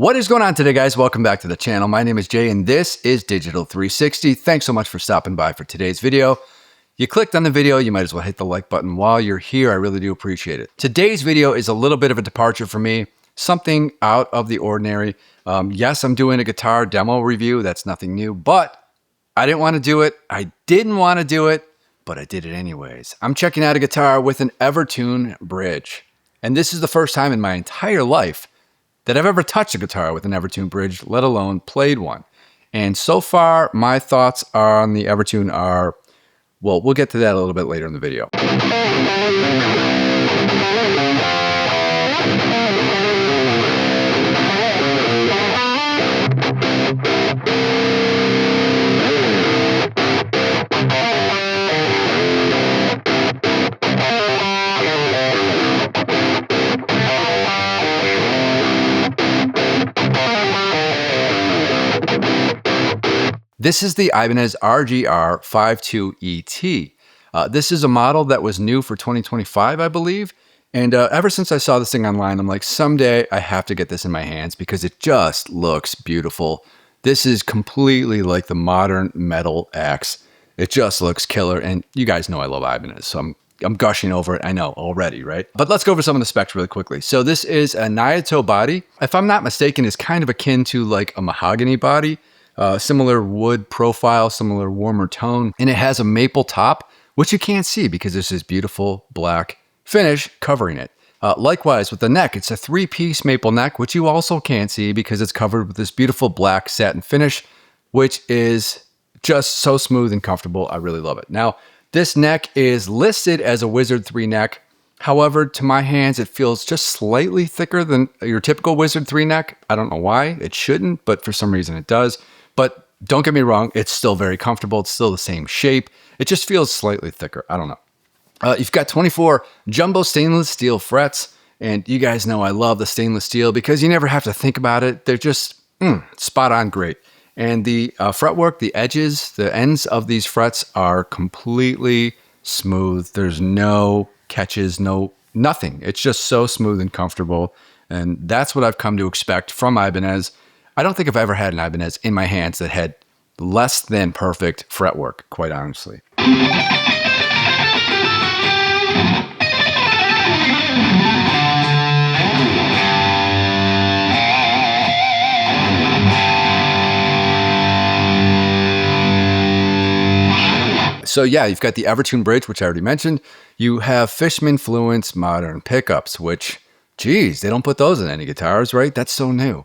What is going on today, guys? Welcome back to the channel. My name is Jay and this is Digital 360. Thanks so much for stopping by for today's video. You clicked on the video, you might as well hit the like button while you're here. I really do appreciate it. Today's video is a little bit of a departure for me, something out of the ordinary. Yes, I'm doing a guitar demo review. That's nothing new, but I didn't want to do it. I didn't want to do it, but I did it anyways. I'm checking out a guitar with an Evertune bridge. And this is the first time in my entire life that I've ever touched a guitar with an Evertune bridge, let alone played one. And so far, my thoughts on the Evertune are, well, we'll get to that a little bit later in the video. This is the Ibanez RGR52ET. This is a model that was new for 2025, I believe. And ever since I saw this thing online, I'm like, someday I have to get this in my hands because it just looks beautiful. This is completely like the modern metal axe. It just looks killer. And you guys know I love Ibanez, so I'm gushing over it, I know, already, right? But let's go over some of the specs really quickly. So this is a Nyato body. If I'm not mistaken, it's kind of akin to like a mahogany body. Similar wood profile, similar warmer tone, and it has a maple top, which you can't see because there's this beautiful black finish covering it. Likewise with the neck, it's a three-piece maple neck, which you also can't see because it's covered with this beautiful black satin finish, which is just so smooth and comfortable. I really love it. Now, this neck is listed as a Wizard 3 neck. However, to my hands, it feels just slightly thicker than your typical Wizard 3 neck. I don't know why. It shouldn't, but for some reason it does. But don't get me wrong, it's still very comfortable. It's still the same shape. It just feels slightly thicker. I don't know. You've got 24 jumbo stainless steel frets. And you guys know I love the stainless steel because you never have to think about it. They're just spot on great. And the fretwork, the edges, the ends of these frets are completely smooth. There's no catches, nothing. It's just so smooth and comfortable. And that's what I've come to expect from Ibanez. I don't think I've ever had an Ibanez in my hands that had less than perfect fretwork, quite honestly. So yeah, you've got the Evertune bridge, which I already mentioned. You have Fishman Fluence modern pickups, which, geez, they don't put those in any guitars, right? That's so new.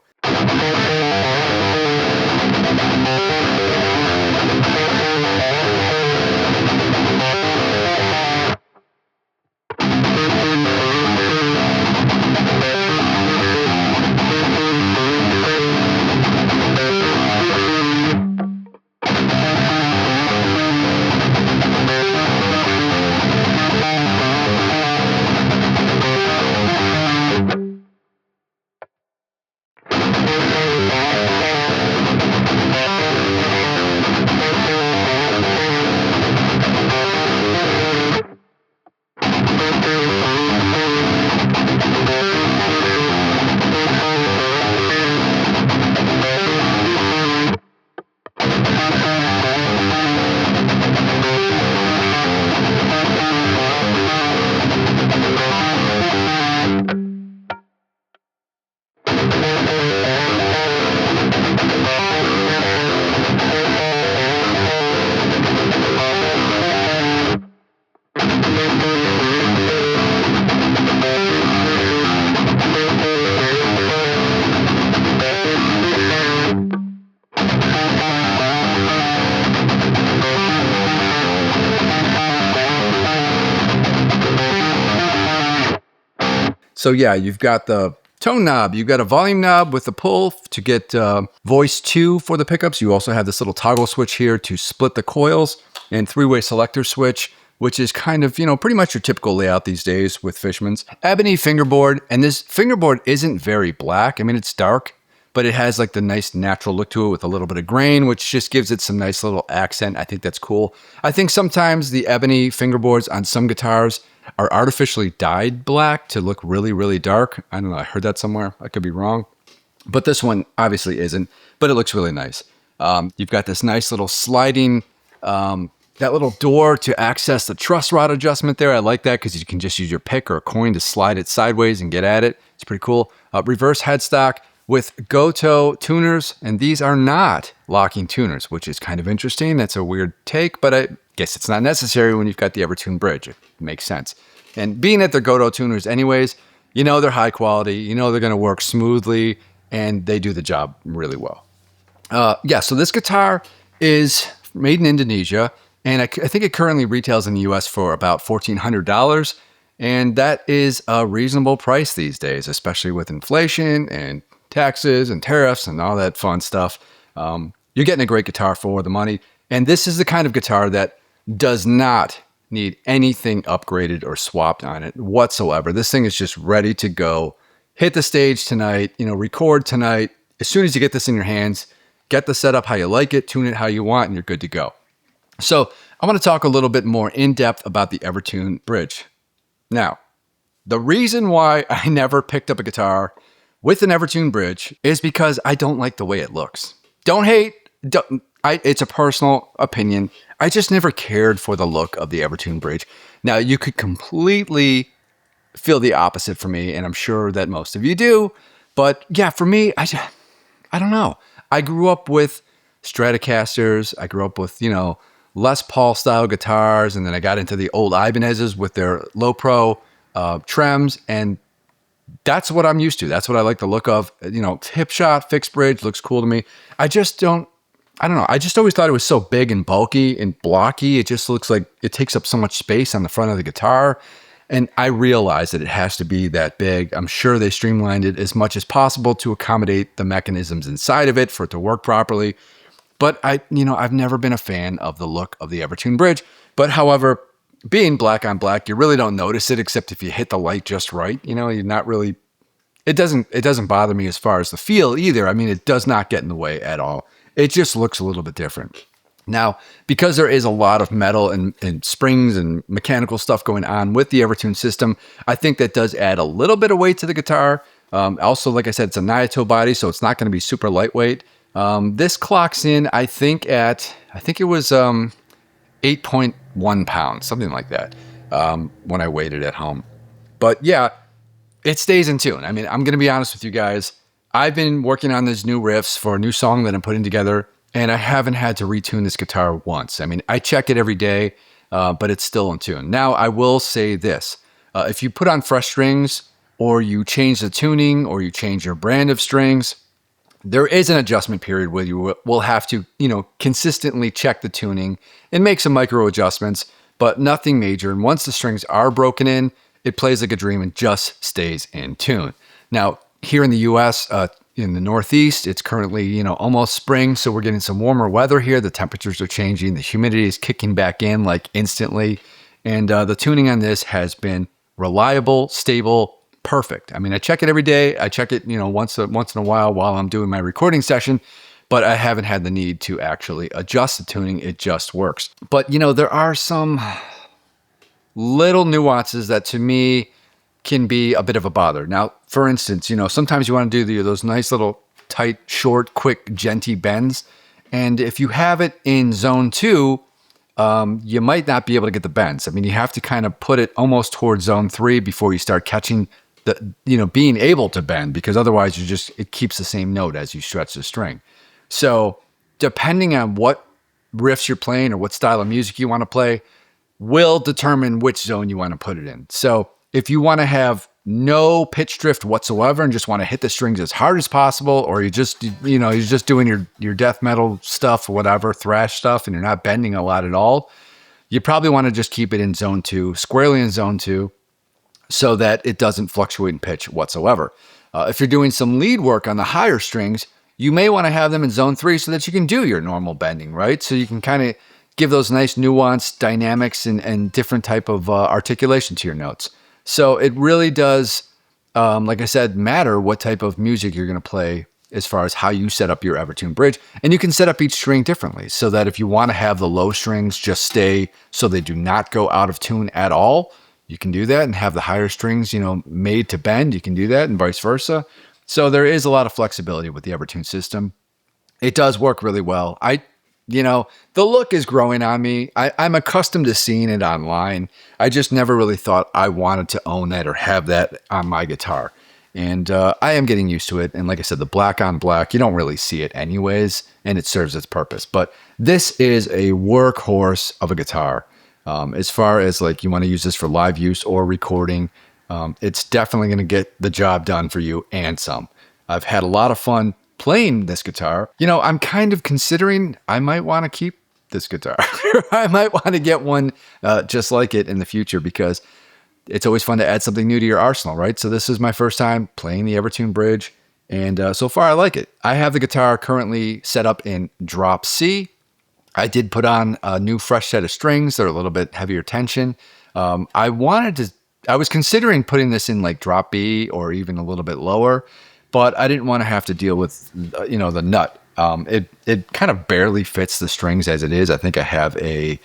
So yeah, you've got the tone knob, you've got a volume knob with a pull to get voice 2 for the pickups. You also have this little toggle switch here to split the coils and three-way selector switch, which is kind of, pretty much your typical layout these days with Fishman's. Ebony fingerboard, and this fingerboard isn't very black. I mean, it's dark, but it has like the nice natural look to it with a little bit of grain, which just gives it some nice little accent. I think that's cool. I think sometimes the ebony fingerboards on some guitars are artificially dyed black to look really, really dark. I don't know, I heard that somewhere. I could be wrong. but this one obviously isn't, but it looks really nice. You've got this nice little sliding, that little door to access the truss rod adjustment there. I like that because you can just use your pick or a coin to slide it sideways and get at it. It's pretty cool. Reverse headstock with Goto tuners, and these are not locking tuners, which is kind of interesting. That's a weird take, but I guess it's not necessary when you've got the Evertune bridge. It makes sense. And being that they're Goto tuners anyways, you know they're high quality, you know they're going to work smoothly, and they do the job really well. So this guitar is made in Indonesia, and I think it currently retails in the US for about $1,400. And that is a reasonable price these days, especially with inflation and taxes and tariffs and all that fun stuff. You're getting a great guitar for the money. And this is the kind of guitar that does not need anything upgraded or swapped on it whatsoever. This thing is just ready to go. Hit the stage tonight, record tonight. As soon as you get this in your hands, get the setup how you like it, tune it how you want, and you're good to go. So I want to talk a little bit more in depth about the Evertune bridge. Now, the reason why I never picked up a guitar with an Evertune bridge is because I don't like the way it looks. Don't hate. It's a personal opinion. I just never cared for the look of the Evertune bridge. Now, you could completely feel the opposite for me, and I'm sure that most of you do. But yeah, for me, I don't know. I grew up with Stratocasters. I grew up with, Les Paul style guitars, and then I got into the old Ibanez's with their low pro trems, and that's what I'm used to. That's what I like the look of. Hip shot, fixed bridge looks cool to me. I don't know. I just always thought it was so big and bulky and blocky. It just looks like it takes up so much space on the front of the guitar. And I realize that it has to be that big. I'm sure they streamlined it as much as possible to accommodate the mechanisms inside of it for it to work properly. But I've never been a fan of the look of the Evertune bridge. But however, being black on black, you really don't notice it except if you hit the light just right. You're not really, it doesn't bother me as far as the feel either. I mean, it does not get in the way at all. It just looks a little bit different. Now, because there is a lot of metal and springs and mechanical stuff going on with the Evertune system, I think that does add a little bit of weight to the guitar. Also, like I said, it's a Nyato body, so it's not going to be super lightweight. This clocks in, I think it was 8.1 pounds, something like that, when I weighed it at home. But yeah, it stays in tune. I mean, I'm going to be honest with you guys. I've been working on these new riffs for a new song that I'm putting together, and I haven't had to retune this guitar once. I mean, I check it every day, but it's still in tune. Now, I will say this. If you put on fresh strings, or you change the tuning, or you change your brand of strings, there is an adjustment period where you will have to, consistently check the tuning and make some micro adjustments, but nothing major. And once the strings are broken in, it plays like a dream and just stays in tune. Now, here in the US, in the Northeast, it's currently, almost spring, so we're getting some warmer weather here. The temperatures are changing. The humidity is kicking back in like instantly. And the tuning on this has been reliable, stable, perfect. I mean, I check it every day. I check it, once in a while I'm doing my recording session, but I haven't had the need to actually adjust the tuning. It just works. But, there are some little nuances that to me can be a bit of a bother. Now, for instance, sometimes you want to do those nice little tight, short, quick, genty bends. And if you have it in zone 2, you might not be able to get the bends. I mean, you have to kind of put it almost towards zone 3 before you start catching being able to bend, because otherwise it keeps the same note as you stretch the string. So depending on what riffs you're playing or what style of music you want to play will determine which zone you want to put it in. So if you want to have no pitch drift whatsoever and just want to hit the strings as hard as possible, or you're just doing your death metal stuff or whatever, thrash stuff, and you're not bending a lot at all, you probably want to just keep it in zone 2, squarely in zone 2, so that it doesn't fluctuate in pitch whatsoever. If you're doing some lead work on the higher strings, you may want to have them in zone 3 so that you can do your normal bending, right? So you can kind of give those nice nuanced dynamics and different type of articulation to your notes. So it really does, like I said, matter what type of music you're going to play as far as how you set up your Evertune bridge. And you can set up each string differently so that if you want to have the low strings just stay so they do not go out of tune at all, you can do that, and have the higher strings, made to bend. You can do that, and vice versa. So there is a lot of flexibility with the Evertune system. It does work really well. The look is growing on me. I'm accustomed to seeing it online. I just never really thought I wanted to own that or have that on my guitar. And I am getting used to it. And like I said, the black on black, you don't really see it anyways, and it serves its purpose. But this is a workhorse of a guitar. As far as like you want to use this for live use or recording, it's definitely going to get the job done for you and some. I've had a lot of fun playing this guitar. I'm kind of considering I might want to keep this guitar. I might want to get one just like it in the future, because it's always fun to add something new to your arsenal, right? So this is my first time playing the Evertune bridge, and so far I like it. I have the guitar currently set up in drop C. I did put on a new fresh set of strings. They're a little bit heavier tension. I was considering putting this in like drop B or even a little bit lower, but I didn't want to have to deal with, the nut. It kind of barely fits the strings as it is. I think I have I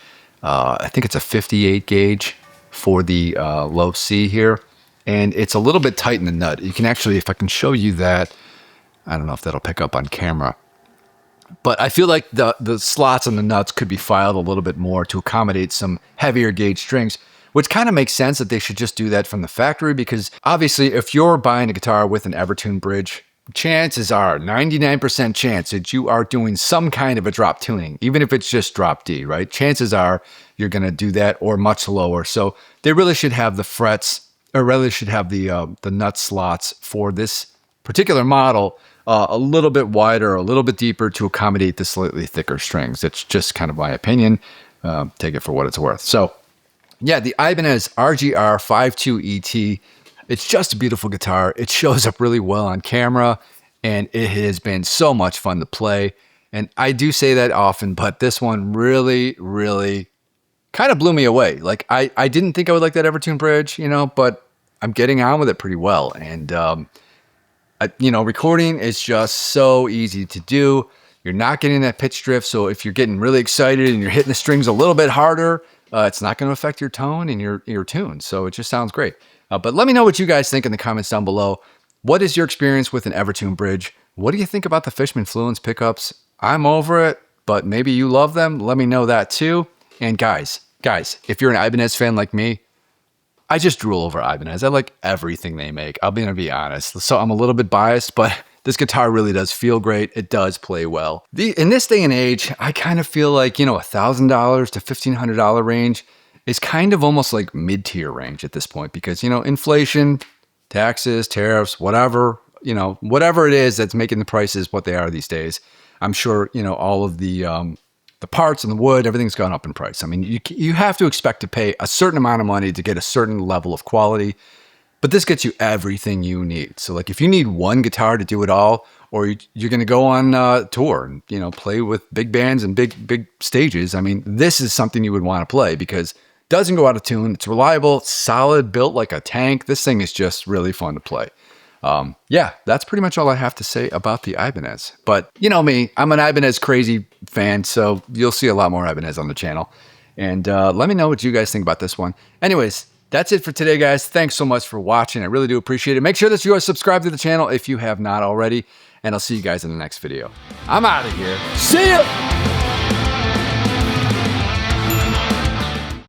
think it's a 58 gauge for the low C here, and it's a little bit tight in the nut. You can actually, if I can show you that, I don't know if that'll pick up on camera, but I feel like the slots and the nuts could be filed a little bit more to accommodate some heavier gauge strings, which kind of makes sense that they should just do that from the factory, because obviously if you're buying a guitar with an Evertune bridge, chances are 99% chance that you are doing some kind of a drop tuning, even if it's just drop D, right? Chances are you're going to do that or much lower. So they really should have the frets, or really should have the nut slots for this particular model a little bit wider, a little bit deeper to accommodate the slightly thicker strings. It's just kind of my opinion. Take it for what it's worth. So yeah, the Ibanez RGR52ET. It's just a beautiful guitar. It shows up really well on camera, and it has been so much fun to play. And I do say that often, but this one really, really kind of blew me away. Like I didn't think I would like that Evertune bridge, but I'm getting on with it pretty well. And, recording is just so easy to do. You're not getting that pitch drift. So if you're getting really excited and you're hitting the strings a little bit harder, it's not going to affect your tone and your tune. So it just sounds great. But let me know what you guys think in the comments down below. What is your experience with an Evertune bridge? What do you think about the Fishman Fluence pickups? I'm over it, but maybe you love them. Let me know that too. And guys, if you're an Ibanez fan like me, I just drool over Ibanez. I like everything they make. I'm going to be honest. So I'm a little bit biased, but this guitar really does feel great. It does play well. In this day and age, I kind of feel like, $1,000 to $1,500 range is kind of almost like mid-tier range at this point, because, inflation, taxes, tariffs, whatever it is that's making the prices what they are these days. I'm sure, all of the parts and the wood, everything's gone up in price. I mean, you have to expect to pay a certain amount of money to get a certain level of quality, but this gets you everything you need. So like if you need one guitar to do it all, or you're going to go on tour and, play with big bands and big stages, I mean, this is something you would want to play, because doesn't go out of tune. It's reliable, solid, built like a tank. This thing is just really fun to play. Yeah, that's pretty much all I have to say about the Ibanez. But you know me, I'm an Ibanez crazy fan, so you'll see a lot more Ibanez on the channel. And let me know what you guys think about this one. Anyways, that's it for today, guys. Thanks so much for watching. I really do appreciate it. Make sure that you are subscribed to the channel if you have not already. And I'll see you guys in the next video. I'm out of here. See ya!